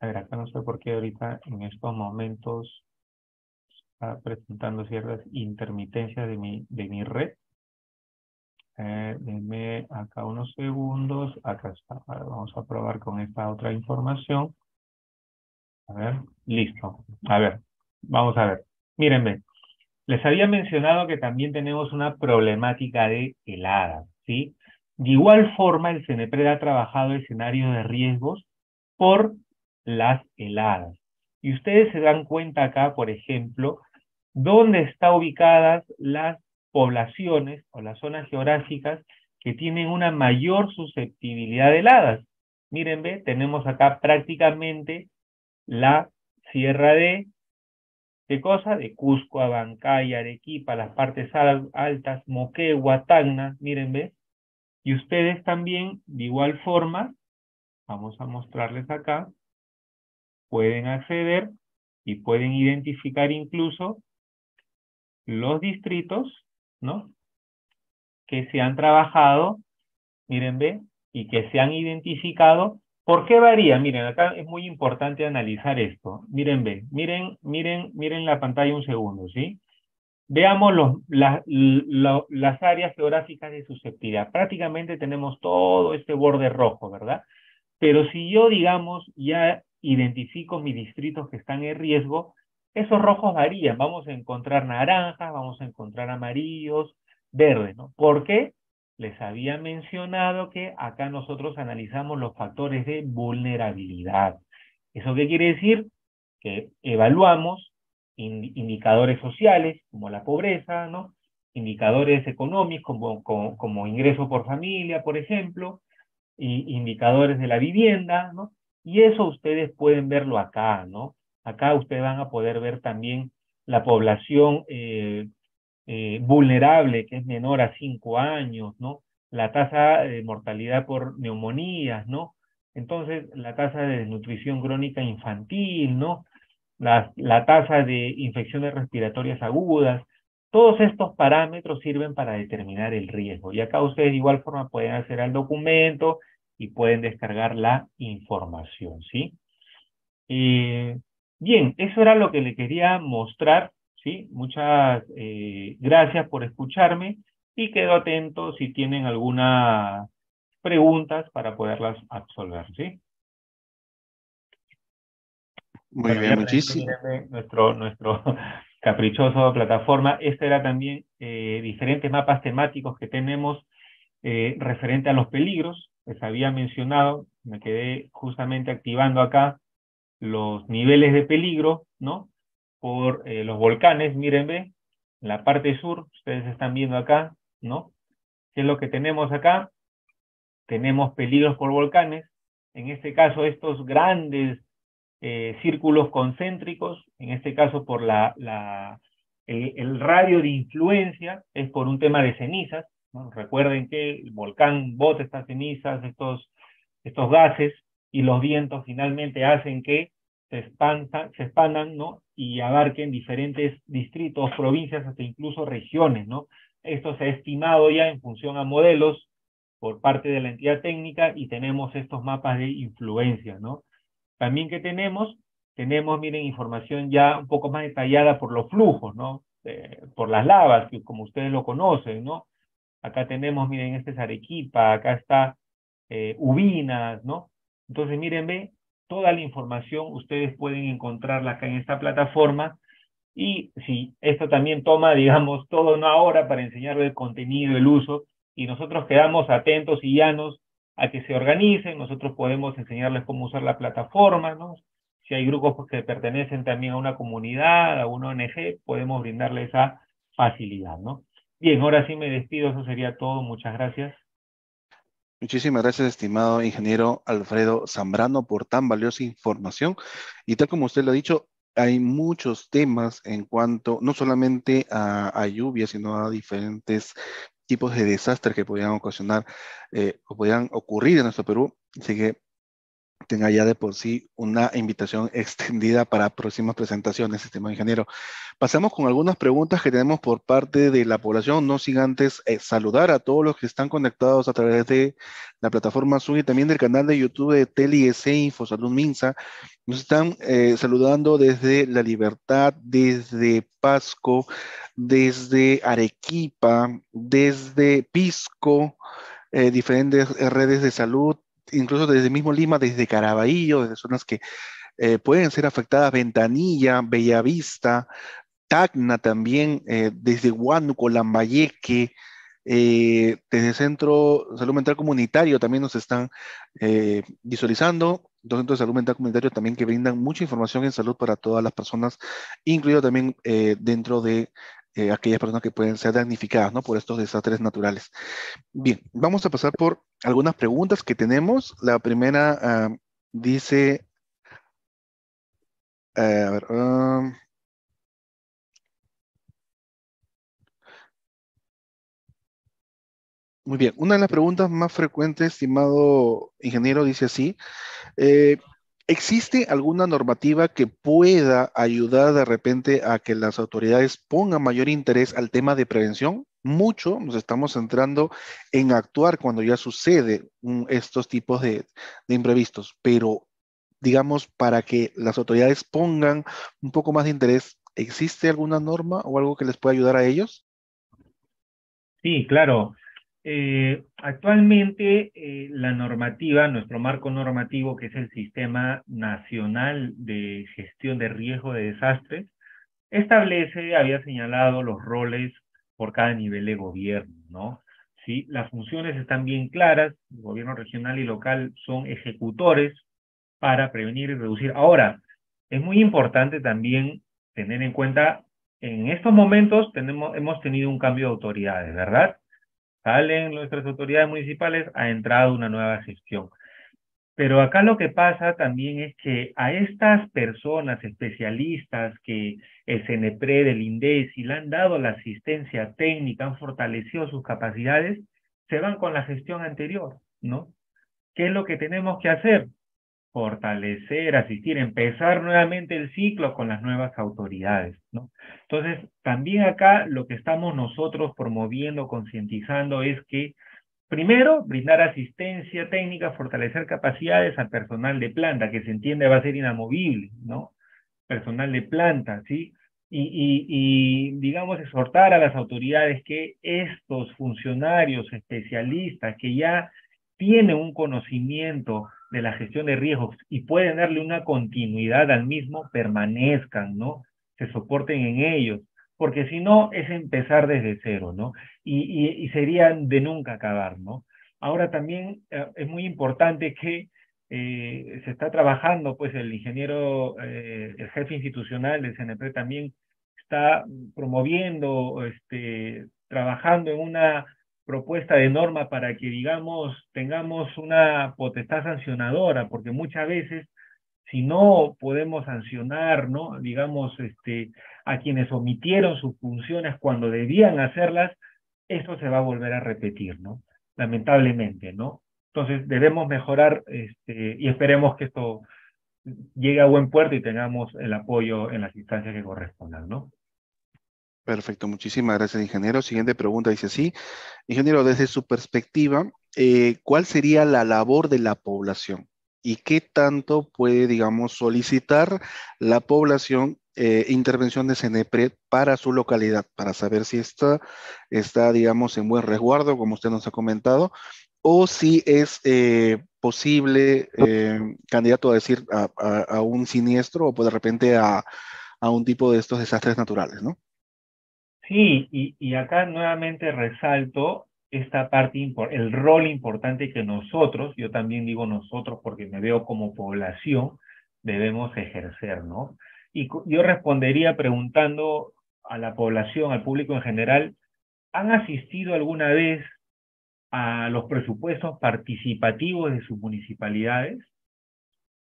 S2: A ver, acá no sé por qué ahorita en estos momentos está presentando ciertas intermitencias de mi red. Denme acá unos segundos. Acá está. Ahora vamos a probar con esta otra información. A ver, listo. A ver, vamos a ver. Mírenme, les había mencionado que también tenemos una problemática de heladas, ¿sí? De igual forma, el CNPRED ha trabajado escenarios de riesgos por las heladas. Y ustedes se dan cuenta acá, por ejemplo, dónde están ubicadas las poblaciones o las zonas geográficas que tienen una mayor susceptibilidad de heladas. Miren, ve, tenemos acá prácticamente la sierra de, ¿qué cosa? De Cusco, Abancay, Arequipa, las partes altas, Moquegua, Tacna, miren, ve. Y ustedes también, de igual forma, vamos a mostrarles acá, pueden acceder y pueden identificar incluso los distritos, ¿no? Que se han trabajado, miren, ve, y que se han identificado. ¿Por qué varía? Miren, acá es muy importante analizar esto. Miren, ve, miren la pantalla un segundo, ¿sí? Veamos las áreas geográficas de susceptibilidad. Prácticamente tenemos todo este borde rojo, ¿verdad? Pero si yo, digamos, ya identifico mis distritos que están en riesgo, esos rojos varían. Vamos a encontrar naranjas, vamos a encontrar amarillos, verdes, ¿no? ¿Por qué? Les había mencionado que acá nosotros analizamos los factores de vulnerabilidad. ¿Eso qué quiere decir? Que evaluamos indicadores sociales, como la pobreza, ¿no? Indicadores económicos, como ingreso por familia, por ejemplo, y indicadores de la vivienda, ¿no? Y eso ustedes pueden verlo acá, ¿no? Acá ustedes van a poder ver también la población vulnerable, que es menor a 5 años, ¿no? La tasa de mortalidad por neumonías, ¿no? Entonces, la tasa de desnutrición crónica infantil, ¿no? La tasa de infecciones respiratorias agudas, todos estos parámetros sirven para determinar el riesgo. Y acá ustedes de igual forma pueden acceder al documento y pueden descargar la información, ¿sí? Bien, eso era lo que le quería mostrar, ¿sí? Muchas gracias por escucharme y quedo atento si tienen algunas preguntas para poderlas absolver, ¿sí?
S1: Muy
S2: Bueno,
S1: bien,
S2: ya para mí,
S1: muchísimo.
S2: mírenme, nuestro caprichoso plataforma. Este era también diferentes mapas temáticos que tenemos referente a los peligros. Les había mencionado, me quedé justamente activando acá los niveles de peligro, ¿no? Por los volcanes, miren, ve, en la parte sur, ustedes están viendo acá, ¿no? ¿Qué es lo que tenemos acá? Tenemos peligros por volcanes. En este caso, estos grandes círculos concéntricos, en este caso por el radio de influencia, es por un tema de cenizas, ¿no? Recuerden que el volcán bota estas cenizas, estos gases, y los vientos finalmente hacen que se expandan, ¿no? Y abarquen diferentes distritos, provincias, hasta incluso regiones, ¿no? Esto se ha estimado ya en función a modelos por parte de la entidad técnica y tenemos estos mapas de influencia, ¿no? También que tenemos, miren, información ya un poco más detallada por los flujos, ¿no? Por las lavas, que como ustedes lo conocen, ¿no? Acá tenemos, miren, este es Arequipa, acá está Ubinas, ¿no? Entonces, miren, ve, toda la información ustedes pueden encontrarla acá en esta plataforma y si esto también toma, digamos, toda una hora para enseñarle el contenido, el uso, y nosotros quedamos atentos y llanos a que se organicen, nosotros podemos enseñarles cómo usar la plataforma, ¿no? Si hay grupos pues, que pertenecen también a una comunidad, a una ONG, podemos brindarles esa facilidad, ¿no? Bien, ahora sí me despido, eso sería todo, muchas gracias.
S1: Muchísimas gracias, estimado ingeniero Alfredo Zambrano, por tan valiosa información. Y tal como usted lo ha dicho, hay muchos temas en cuanto no solamente a lluvia, sino a diferentes tipos de desastres que podrían ocasionar o podrían ocurrir en nuestro Perú. Así que tenga ya de por sí una invitación extendida para próximas presentaciones, estimado ingeniero. Pasamos con algunas preguntas que tenemos por parte de la población, no sin antes saludar a todos los que están conectados a través de la plataforma Zoom y también del canal de YouTube de TeliEC Infosalud Minsa. Nos están saludando desde La Libertad, desde Pasco, desde Arequipa, desde Pisco, diferentes redes de salud, incluso desde mismo Lima, desde Caraballo, desde zonas que pueden ser afectadas, Ventanilla, Bellavista, Tacna también, desde Huánuco, Lambayeque, desde Centro de Salud Mental Comunitario también nos están visualizando. Dos centros de salud mental comunitario también que brindan mucha información en salud para todas las personas, incluido también dentro de aquellas personas que pueden ser damnificadas, ¿no? Por estos desastres naturales. Bien, vamos a pasar por algunas preguntas que tenemos. La primera dice, a ver, muy bien, una de las preguntas más frecuentes, estimado ingeniero, dice así, eh, ¿existe alguna normativa que pueda ayudar de repente a que las autoridades pongan mayor interés al tema de prevención? Mucho nos estamos centrando en actuar cuando ya sucede estos tipos de imprevistos, pero digamos, para que las autoridades pongan un poco más de interés, ¿existe alguna norma o algo que les pueda ayudar a ellos?
S2: Sí, claro. Actualmente la normativa, nuestro marco normativo, que es el Sistema Nacional de Gestión de Riesgo de Desastres, establece, había señalado los roles por cada nivel de gobierno, ¿no? Sí, las funciones están bien claras, el gobierno regional y local son ejecutores para prevenir y reducir. Ahora, es muy importante también tener en cuenta, en estos momentos hemos tenido un cambio de autoridades, ¿verdad? Salen nuestras autoridades municipales, ha entrado una nueva gestión. Pero acá lo que pasa también es que a estas personas especialistas que el CNEPRE del INDECI le han dado la asistencia técnica, han fortalecido sus capacidades, se van con la gestión anterior, ¿no? ¿Qué es lo que tenemos que hacer? Fortalecer, asistir, empezar nuevamente el ciclo con las nuevas autoridades, ¿no? Entonces, también acá lo que estamos nosotros promoviendo, concientizando es que primero, brindar asistencia técnica, fortalecer capacidades al personal de planta, que se entiende va a ser inamovible, ¿no? Personal de planta, ¿sí? Digamos, exhortar a las autoridades que estos funcionarios especialistas que ya tienen un conocimiento de la gestión de riesgos y pueden darle una continuidad al mismo, permanezcan, ¿no? Se soporten en ellos, porque si no es empezar desde cero, ¿no? Y sería de nunca acabar, ¿no? Ahora también es muy importante que se está trabajando, pues el ingeniero, el jefe institucional del CNP también está promoviendo, trabajando en una propuesta de norma para que, digamos, tengamos una potestad sancionadora, porque muchas veces, si no podemos sancionar, ¿no? Digamos, a quienes omitieron sus funciones cuando debían hacerlas, eso se va a volver a repetir, ¿no? Lamentablemente, ¿no? Entonces debemos mejorar y esperemos que esto llegue a buen puerto y tengamos el apoyo en las instancias que correspondan, ¿no?
S1: Perfecto, muchísimas gracias, ingeniero. Siguiente pregunta dice así, ingeniero, desde su perspectiva, ¿cuál sería la labor de la población? ¿Y qué tanto puede, digamos, solicitar la población intervención de CENEPRED para su localidad, para saber si está, digamos, en buen resguardo, como usted nos ha comentado, o si es posible candidato a decir a un siniestro o pues, de repente a un tipo de estos desastres naturales, ¿no?
S2: Sí, y acá nuevamente resalto esta parte, el rol importante que nosotros, yo también digo nosotros porque me veo como población, debemos ejercer, ¿no? Yo respondería preguntando a la población, al público en general, ¿han asistido alguna vez a los presupuestos participativos de sus municipalidades?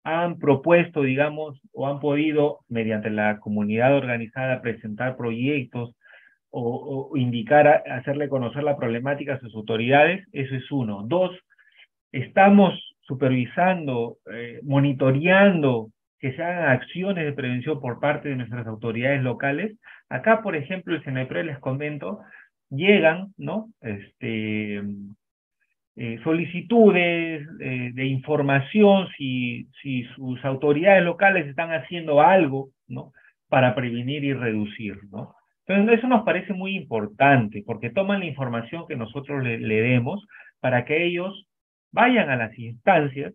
S2: han propuesto, digamos, o han podido, mediante la comunidad organizada, presentar proyectos o indicar, hacerle conocer la problemática a sus autoridades. Eso es uno. Dos, estamos supervisando, monitoreando que se hagan acciones de prevención por parte de nuestras autoridades locales. Acá, por ejemplo, el CNEPRE, les comento, llegan, ¿no? Solicitudes de información si sus autoridades locales están haciendo algo, ¿no? Para prevenir y reducir, ¿no? Entonces, eso nos parece muy importante, porque toman la información que nosotros le demos para que ellos vayan a las instancias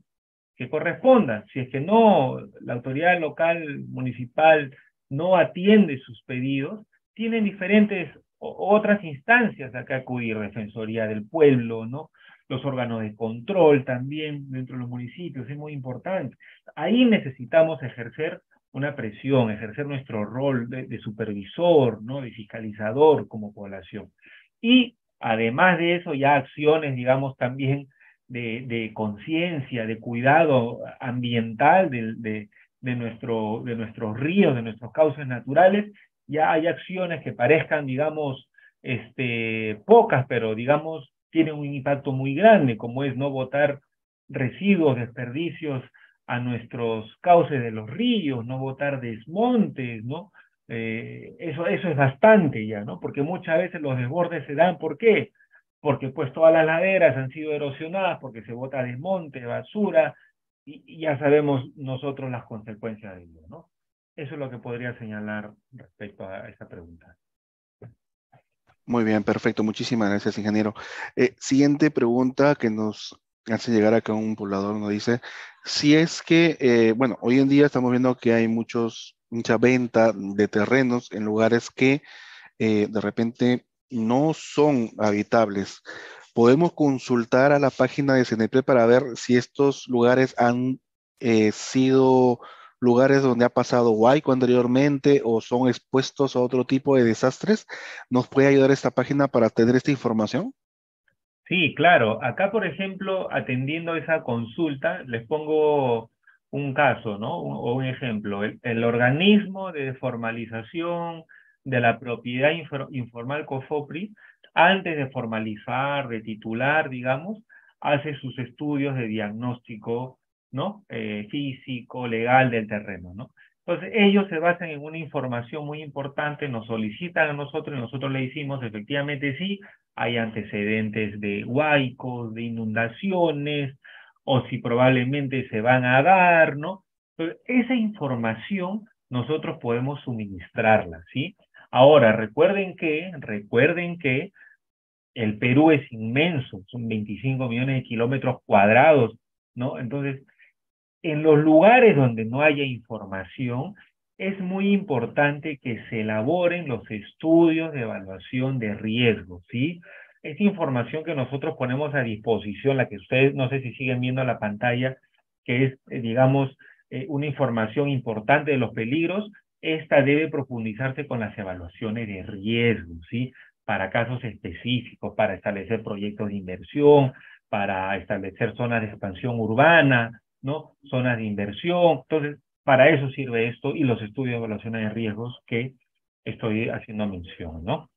S2: que correspondan. Si es que no, la autoridad local, municipal, no atiende sus pedidos, tienen diferentes otras instancias a que acudir, Defensoría del Pueblo, ¿no? Los órganos de control también dentro de los municipios, es muy importante. Ahí necesitamos ejercer una presión, ejercer nuestro rol de supervisor, ¿no? De fiscalizador como población. Y además de eso, ya acciones, digamos, también de conciencia, de cuidado ambiental de nuestros ríos, de nuestros cauces naturales. Ya hay acciones que parezcan, digamos, pocas, pero digamos, tienen un impacto muy grande, como es no botar residuos, desperdicios a nuestros cauces de los ríos, no botar desmontes, ¿no? Eso es bastante ya, ¿no? Porque muchas veces los desbordes se dan, ¿por qué? Porque pues todas las laderas han sido erosionadas, porque se bota desmonte, basura, y ya sabemos nosotros las consecuencias de ello, ¿no? Eso es lo que podría señalar respecto a esa pregunta.
S1: Muy bien, perfecto. Muchísimas gracias, ingeniero. Siguiente pregunta que nos hace llegar acá un poblador, nos dice, si es que, bueno, hoy en día estamos viendo que hay mucha venta de terrenos en lugares que de repente no son habitables. Podemos consultar a la página de CNP para ver si estos lugares han sido lugares donde ha pasado huaico anteriormente o son expuestos a otro tipo de desastres. ¿Nos puede ayudar esta página para tener esta información?
S2: Sí, claro. Acá, por ejemplo, atendiendo esa consulta, les pongo un caso, ¿no? O un ejemplo. El organismo de formalización de la propiedad informal COFOPRI, antes de formalizar, de titular, digamos, hace sus estudios de diagnóstico, ¿no? Físico, legal del terreno, ¿no? Entonces, ellos se basan en una información muy importante, nos solicitan a nosotros y nosotros le decimos, efectivamente sí, hay antecedentes de huaicos, de inundaciones, o si probablemente se van a dar, ¿no? Entonces, esa información nosotros podemos suministrarla, ¿sí? Ahora, recuerden que el Perú es inmenso, son 25 millones de kilómetros cuadrados, ¿no? Entonces, en los lugares donde no haya información, es muy importante que se elaboren los estudios de evaluación de riesgo, ¿sí? Esta información que nosotros ponemos a disposición, la que ustedes no sé si siguen viendo la pantalla, que es, digamos, una información importante de los peligros, esta debe profundizarse con las evaluaciones de riesgo, ¿sí? Para casos específicos, para establecer proyectos de inversión, para establecer zonas de expansión urbana, ¿no? Zonas de inversión. Entonces, para eso sirve esto y los estudios de evaluación de riesgos que estoy haciendo mención, ¿no?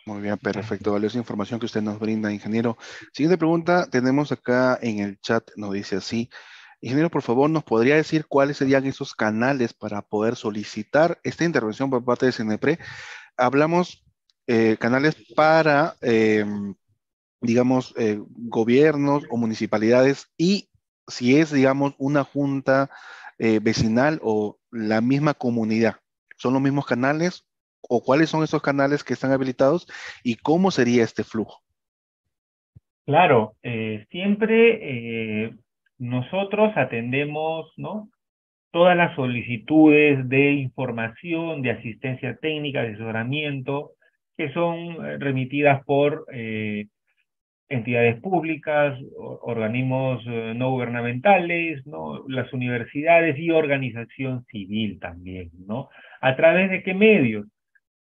S1: Muy bien, perfecto. Valiosa información que usted nos brinda, ingeniero. Siguiente pregunta, tenemos acá en el chat, nos dice así. Ingeniero, por favor, ¿nos podría decir cuáles serían esos canales para poder solicitar esta intervención por parte de CNEPRE? Hablamos canales para, digamos, gobiernos o municipalidades y si es, digamos, una junta vecinal o la misma comunidad. ¿Son los mismos canales o cuáles son esos canales que están habilitados y cómo sería este flujo?
S2: Claro, siempre nosotros atendemos, ¿no? Todas las solicitudes de información, de asistencia técnica, de asesoramiento, que son remitidas por entidades públicas, organismos no gubernamentales, ¿no? Las universidades y organización civil también, ¿no? ¿A través de qué medios?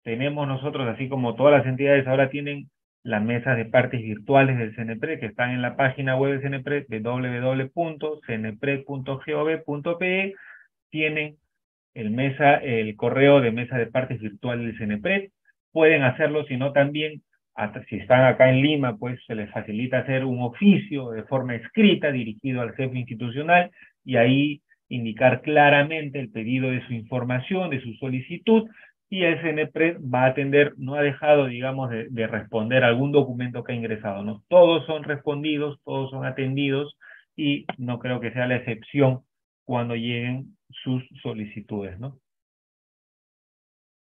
S2: Tenemos nosotros, así como todas las entidades ahora tienen las mesas de partes virtuales del CNPRE que están en la página web del CNPRE, www.cnpre.gov.pe. Tienen el correo de mesa de partes virtual del CNPRE. Pueden hacerlo, sino también, hasta si están acá en Lima, pues se les facilita hacer un oficio de forma escrita dirigido al jefe institucional y ahí indicar claramente el pedido de su información, de su solicitud, y el CNPRE va a atender, no ha dejado, digamos, de responder algún documento que ha ingresado, ¿no? Todos son respondidos, todos son atendidos, y no creo que sea la excepción cuando lleguen sus solicitudes, ¿no?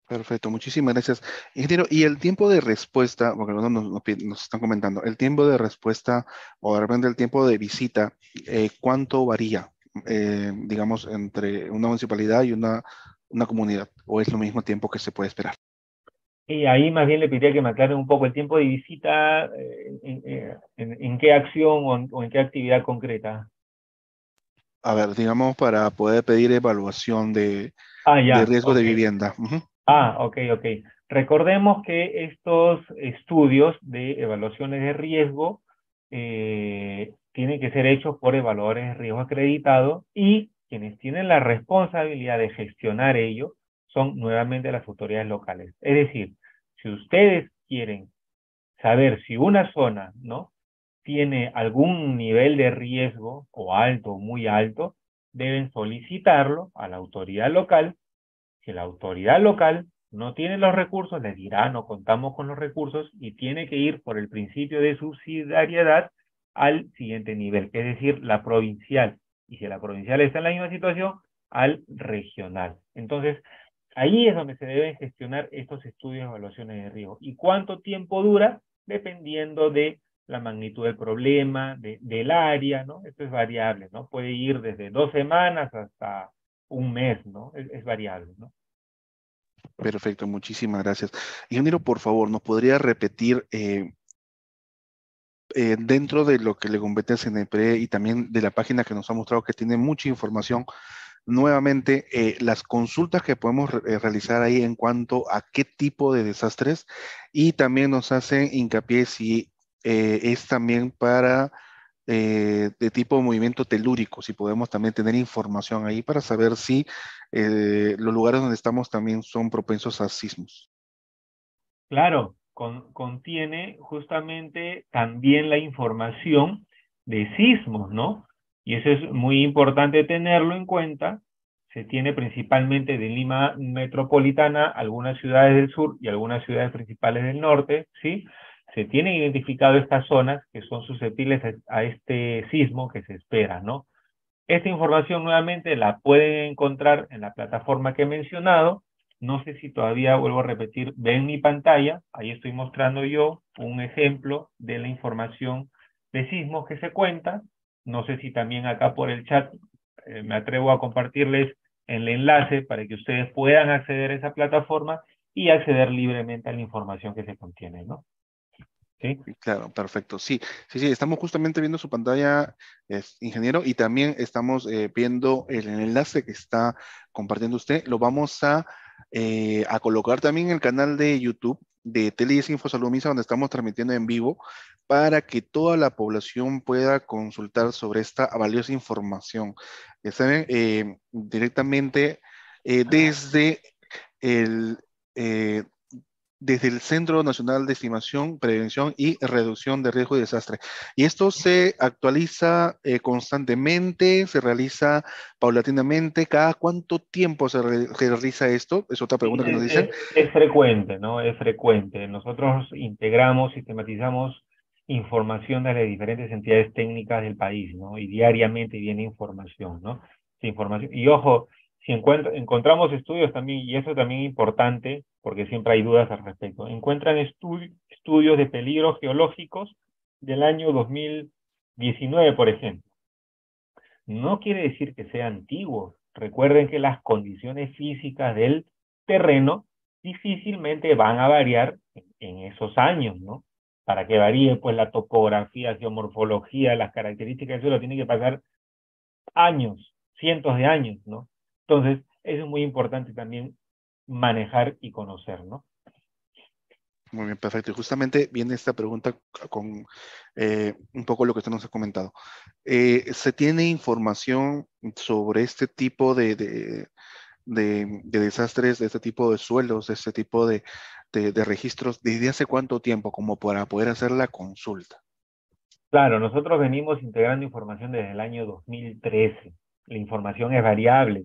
S1: Perfecto, muchísimas gracias. Ingeniero, y el tiempo de respuesta, porque nos están comentando, el tiempo de respuesta o de repente el tiempo de visita, ¿cuánto varía, digamos, entre una municipalidad y una comunidad? ¿O es lo mismo tiempo que se puede esperar?
S2: Y ahí más bien le pediría que me aclaren un poco el tiempo de visita, en qué acción o en qué actividad concreta.
S1: A ver, digamos, para poder pedir evaluación
S2: Ah,
S1: de
S2: ya,
S1: riesgo de
S2: ok.
S1: vivienda. Ujú.
S2: Ah, ok, ok. Recordemos que estos estudios de evaluaciones de riesgo tienen que ser hechos por evaluadores de riesgo acreditados, y quienes tienen la responsabilidad de gestionar ello son nuevamente las autoridades locales. Es decir, si ustedes quieren saber si una zona, ¿no?, tiene algún nivel de riesgo, o alto o muy alto, deben solicitarlo a la autoridad local. Si la autoridad local no tiene los recursos, les dirá: no contamos con los recursos, y tiene que ir por el principio de subsidiariedad al siguiente nivel, es decir, la provincial. Y si la provincial está en la misma situación, al regional. Entonces, ahí es donde se deben gestionar estos estudios de evaluaciones de riesgo. ¿Y cuánto tiempo dura? Dependiendo de la magnitud del problema, del área, ¿no? Esto es variable, ¿no? Puede ir desde 2 semanas hasta un mes, ¿no? Es variable, ¿no?
S1: Perfecto, muchísimas gracias. Ingeniero, por favor, ¿nos podría repetir dentro de lo que le compete al CNPE y también de la página que nos ha mostrado que tiene mucha información, nuevamente las consultas que podemos realizar ahí en cuanto a qué tipo de desastres, y también nos hacen hincapié si es también para de tipo movimiento telúrico, si podemos también tener información ahí para saber si los lugares donde estamos también son propensos a sismos.
S2: Claro, contiene justamente también la información de sismos, ¿no? Y eso es muy importante tenerlo en cuenta. Se tiene principalmente de Lima metropolitana, algunas ciudades del sur y algunas ciudades principales del norte, ¿sí? Se tienen identificado estas zonas que son susceptibles a este sismo que se espera, ¿no? Esta información nuevamente la pueden encontrar en la plataforma que he mencionado. No sé si todavía, vuelvo a repetir, ven mi pantalla. Ahí estoy mostrando yo un ejemplo de la información de sismos que se cuenta. No sé si también acá por el chat me atrevo a compartirles el enlace para que ustedes puedan acceder a esa plataforma y acceder libremente a la información que se contiene, ¿no? ¿Sí?
S1: Claro, perfecto. Sí, sí, sí, estamos justamente viendo su pantalla, ingeniero, y también estamos viendo el enlace que está compartiendo usted. Lo vamos a colocar también en el canal de YouTube de Tele10 Infosalud Misa, donde estamos transmitiendo en vivo, para que toda la población pueda consultar sobre esta valiosa información. Están directamente desde el... eh, desde el Centro Nacional de Estimación, Prevención y Reducción de Riesgo y Desastre. Y esto se actualiza constantemente, se realiza paulatinamente. ¿Cada cuánto tiempo se realiza esto? Es otra
S2: Sí,
S1: pregunta que nos dicen.
S2: es frecuente, ¿no? Es frecuente. Nosotros integramos, sistematizamos información de las diferentes entidades técnicas del país, ¿no? Y diariamente viene información, ¿no? Sí, información. Y ojo, si encontramos estudios también, y eso también es importante, porque siempre hay dudas al respecto, encuentran estudios de peligros geológicos del año 2019, por ejemplo. No quiere decir que sea antiguo. Recuerden que las condiciones físicas del terreno difícilmente van a variar en esos años, ¿no? Para que varíe, pues, la topografía, geomorfología, las características del suelo, tiene que pasar años, cientos de años, ¿no? Entonces, eso es muy importante también manejar y conocer, ¿no?
S1: Muy bien, perfecto. Y justamente viene esta pregunta con un poco lo que usted nos ha comentado. ¿Se tiene información sobre este tipo de desastres, de este tipo de suelos, de este tipo de registros, desde hace cuánto tiempo, como para poder hacer la consulta?
S2: Claro, nosotros venimos integrando información desde el año 2013. La información es variable.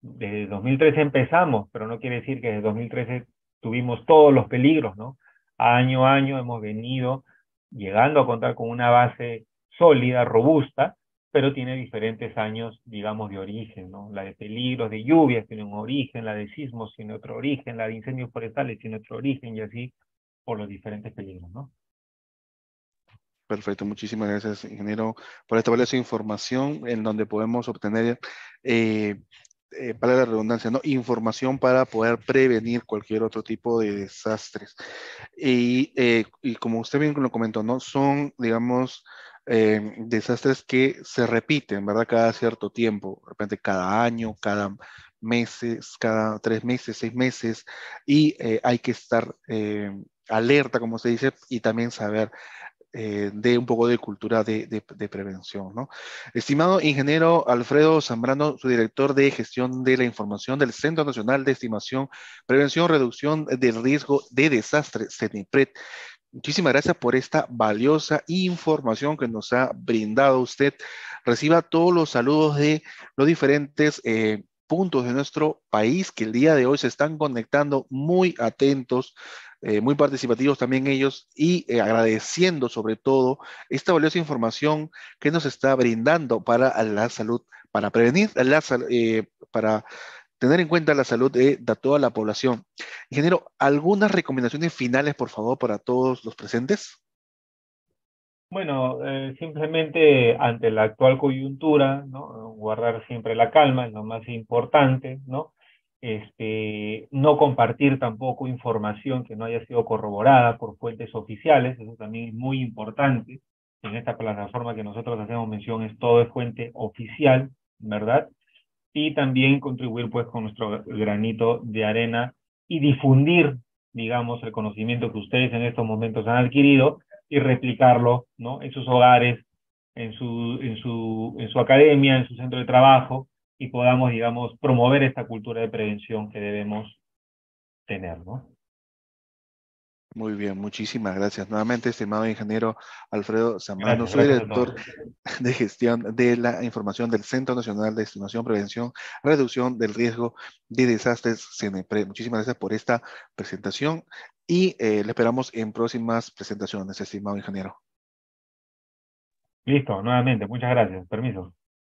S2: Desde 2013 empezamos, pero no quiere decir que desde 2013 tuvimos todos los peligros, ¿no? Año a año hemos venido llegando a contar con una base sólida, robusta, pero tiene diferentes años, digamos, de origen, ¿no? La de peligros de lluvias tiene un origen, la de sismos tiene otro origen, la de incendios forestales tiene otro origen y así por los diferentes peligros, ¿no?
S1: Perfecto, muchísimas gracias, ingeniero, por esta valiosa información en donde podemos obtener, eh, para la redundancia, ¿no? Información para poder prevenir cualquier otro tipo de desastres. Y como usted bien lo comentó, ¿no? Son, digamos, desastres que se repiten, ¿verdad? Cada cierto tiempo, de repente cada año, cada meses, cada 3 meses, 6 meses, y hay que estar alerta, como se dice, y también saber de un poco de cultura de prevención, ¿no? Estimado ingeniero Alfredo Zambrano, su director de gestión de la información del Centro Nacional de Estimación, Prevención, Reducción del Riesgo de Desastre, CENIPRED. Muchísimas gracias por esta valiosa información que nos ha brindado usted. Reciba todos los saludos de los diferentes puntos de nuestro país que el día de hoy se están conectando muy atentos, muy participativos también ellos y agradeciendo sobre todo esta valiosa información que nos está brindando para la salud, para prevenir para tener en cuenta la salud de toda la población. Ingeniero, ¿algunas recomendaciones finales, por favor, para todos los presentes?
S2: Bueno, simplemente ante la actual coyuntura, ¿no? Guardar siempre la calma es lo más importante, ¿no? No compartir tampoco información que no haya sido corroborada por fuentes oficiales, eso también es muy importante. En esta plataforma que nosotros hacemos mención es todo es fuente oficial, ¿verdad? Y también contribuir pues con nuestro granito de arena y difundir, digamos, el conocimiento que ustedes en estos momentos han adquirido y replicarlo, ¿no? En sus hogares, en su academia, en su centro de trabajo, y podamos, digamos, promover esta cultura de prevención que debemos tener, ¿no?
S1: Muy bien, muchísimas gracias. Nuevamente, estimado ingeniero Alfredo Zambrano,
S2: Gracias,
S1: su
S2: gracias a todos.
S1: director de gestión de la información del Centro Nacional de Estimación, Prevención, Reducción del Riesgo de Desastres, CENEPRED. Muchísimas gracias por esta presentación y le esperamos en próximas presentaciones, estimado ingeniero.
S2: Listo, nuevamente, muchas gracias. Permiso.